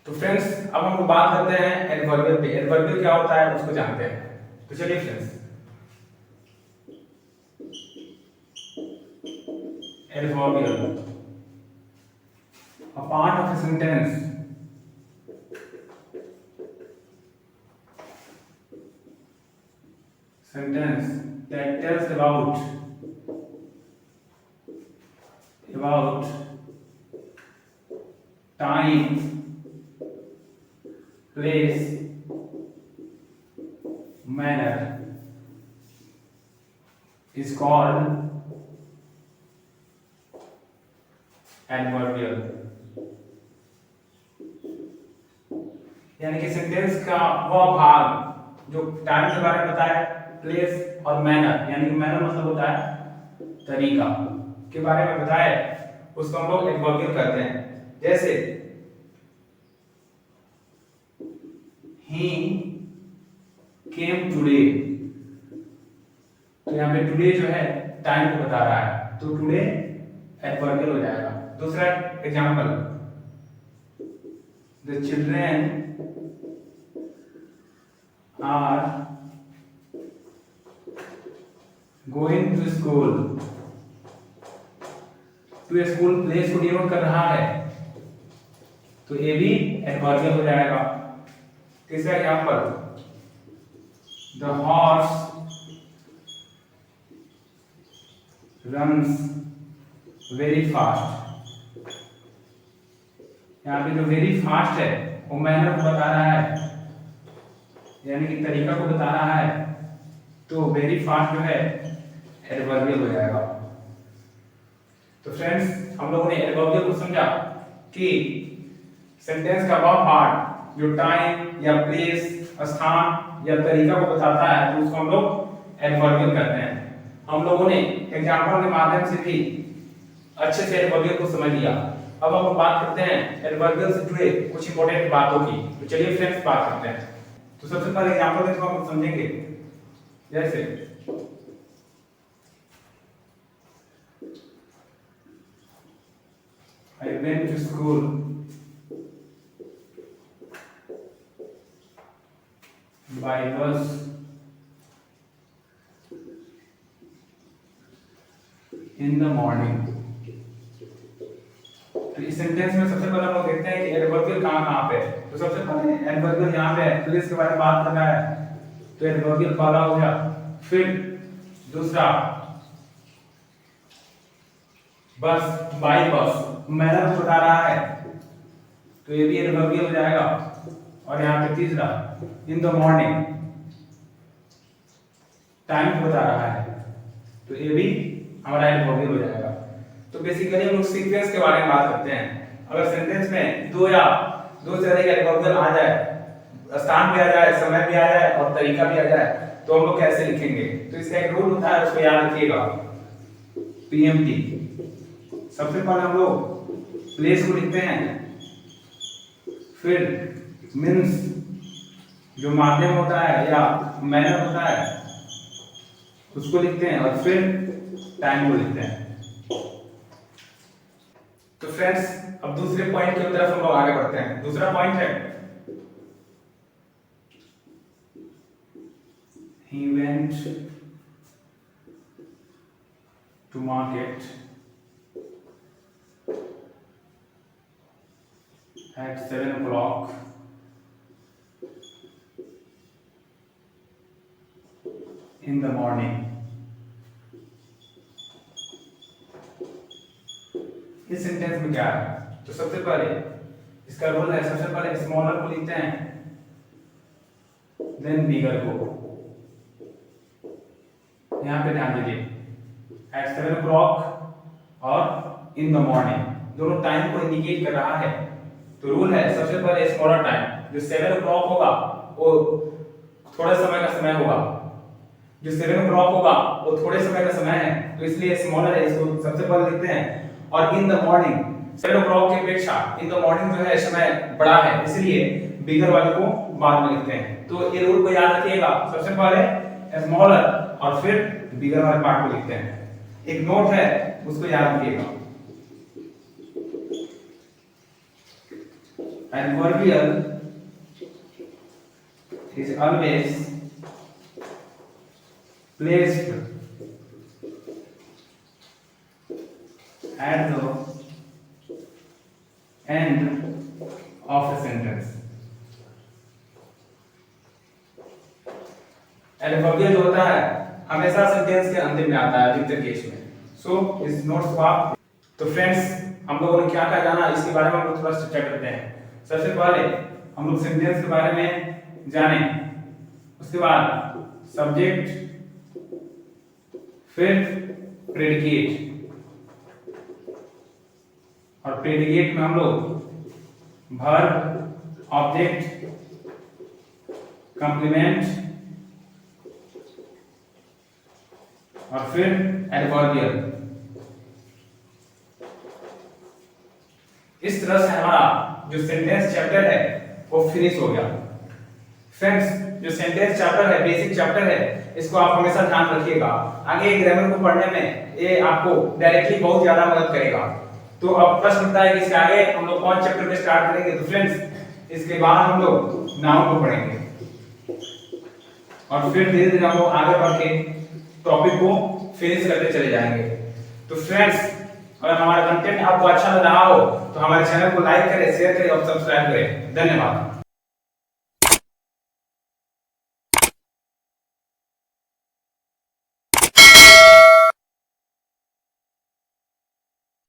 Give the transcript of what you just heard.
तो फ्रेंड्स अब हम लोग बात करते हैं एडवर्बियल पे। एडवर्बियल क्या होता है उसको जानते हैं। तो चलिए friends, adverbial a part of a sentence that tells about time, place, manner is called adverbial। यानी कि सेंटेंस का वह भाग जो टाइम के बारे में बताए, प्लेस और मैनर, यानी कि मैनर मतलब होता है तरीका, के बारे में बताए, उसको हम लोग एडवर्बियल कहते हैं। जैसे he came today, तो यहाँ पे टुडे जो है टाइम को बता रहा है, तो टुडे एडवर्बियल हो जाएगा। दूसरा example, the children are going to school, तो स्कूल प्लेस को डिनोट कर रहा है, तो ये भी एडवर्बियल हो जाएगा। तीसरा example, the horse runs very fast, यहाँ पे जो वेरी फास्ट है वो मैनर को बता रहा है, यानी कि तरीका को बता रहा है, तो वेरी फास्ट जो है एडवर्बियल हो जाएगा। तो फ्रेंड्स हम लोगों ने एडवर्बियल को समझा कि सेंटेंस का वह पार्ट जो टाइम या प्लेस, स्थान या तरीका को बताता है, तो उसको हम लोग एडवर्बियल कहते हैं। हम लोगों ने एग्जांपल के माध्यम से भी अच्छे से एडवर्बियल को समझ लिया। अब हम बात करते हैं एडवर्बियल से जुड़े कुछ इंपॉर्टेंट बातों की। तो चलिए फ्रेंड्स बात करते हैं। तो सबसे पहले एग्जांपल देखो हम समझेंगे। जैसे I went to school by bus in the morning। तो इस सेंटेंस में सबसे पहले हम लोग देखते हैं कि एडवर्बियल कहाँ पे है। तो सबसे पहले एडवर्बियल यहाँ पे है, प्लेस के बारे में बात करना है, तो एडवर्बियल पहला हो गया। फिर दूसरा बस, बाई बस, मैनर बता रहा है, तो ये भी एडवर्बियल हो जाएगा। और यहाँ पे तीसरा इन द मॉर्निंग, टाइम बता रहा है, तो ये भी हमारा एडवर्बियल हो जाएगा। तो बेसिकली हम लोग सीक्वेंस के बारे में बात करते हैं। अगर सेंटेंस में दो से अधिक एडवर्बियल आ जाए, स्थान भी आ जाए, समय भी आ जाए और तरीका भी आ जाए, तो हम लोग कैसे लिखेंगे? तो इसका एक रूल होता है, उसको याद रखिएगा, पीएमटी। सबसे पहले हम लोग प्लेस को लिखते हैं, फिर मीन्स जो माध्यम होता है या मैनर होता है उसको लिखते हैं, और फिर टाइम को लिखते हैं। तो फ्रेंड्स अब दूसरे पॉइंट की तरफ हम लोग आगे बढ़ते हैं। दूसरा पॉइंट है he went to market at 7 o'clock in the morning। इस सेंटेंस में क्या है? तो सबसे पहले इसका रूल है, सबसे पहले स्मॉलर को लिखते हैं, देन बिगर को। यहाँ पे ध्यान दीजिए, एट 7 o'clock और इन द मॉर्निंग दोनों टाइम को इंडिकेट कर रहा है। तो रूल है सबसे पहले स्मॉलर टाइम, जो 7 o'clock होगा वो थोड़े समय का समय होगा, जो 7 o'clock होगा वो थोड़े समय का समय है, तो इसलिए स्मॉलर है, इसको सबसे पहले लिखते हैं। और इन द मॉर्निंग 7 o'clock की अपेक्षा इन द मॉर्निंग जो है समय बड़ा है, इसलिए बिगर वाले को बाद में लिखते हैं। तो ये रूल को याद रखिएगा, सबसे पहले स्मॉलर और फिर बिगर वाले पार्ट को लिखते हैं। एक नोट है उसको याद रखिएगा। adverbial is always placed at the end of a sentence. Adverbial जो होता है हमेशा सेंटेंस के अंतिम में आता है अधिकतर केस में। सो इस नोट्स को आप तो फ्रेंड्स हम लोगों ने क्या क्या जाना इसके बारे में हम लोग थोड़ा चर्चा करते हैं। सबसे पहले हम लोग सेंटेंस के बारे में जाने, उसके बाद सब्जेक्ट, फिर प्रेडिकेट, और प्रेडिकेट में हम लोग वर्ब, ऑब्जेक्ट, कंप्लीमेंट और फिर एडवर्बियल। इस तरह से हमारा जो सेंटेंस चैप्टर है वो फिनिश हो गया। फ्रेंड्स जो सेंटेंस चैप्टर है बेसिक चैप्टर है इसको आप हमेशा ध्यान रखिएगा। आगे ग्रामर को पढ़ने में ये आपको डायरेक्टली बहुत ज्यादा मदद करेगा। तो अब प्रश्न उठता है कि इसके आगे हम लोग कौन चैप्टर में स्टार्ट करेंगे। तो फ्रेंड्स इसके बाद हम लोग नाउन को पढ़ेंगे और फिर धीरे धीरे हम लोग आगे बढ़ के टॉपिक को फिनिश करते चले जाएंगे। तो फ्रेंड्स अगर हमारा कंटेंट आपको अच्छा लग रहा हो तो हमारे चैनल को लाइक करें, शेयर करें और सब्सक्राइब करें। धन्यवाद।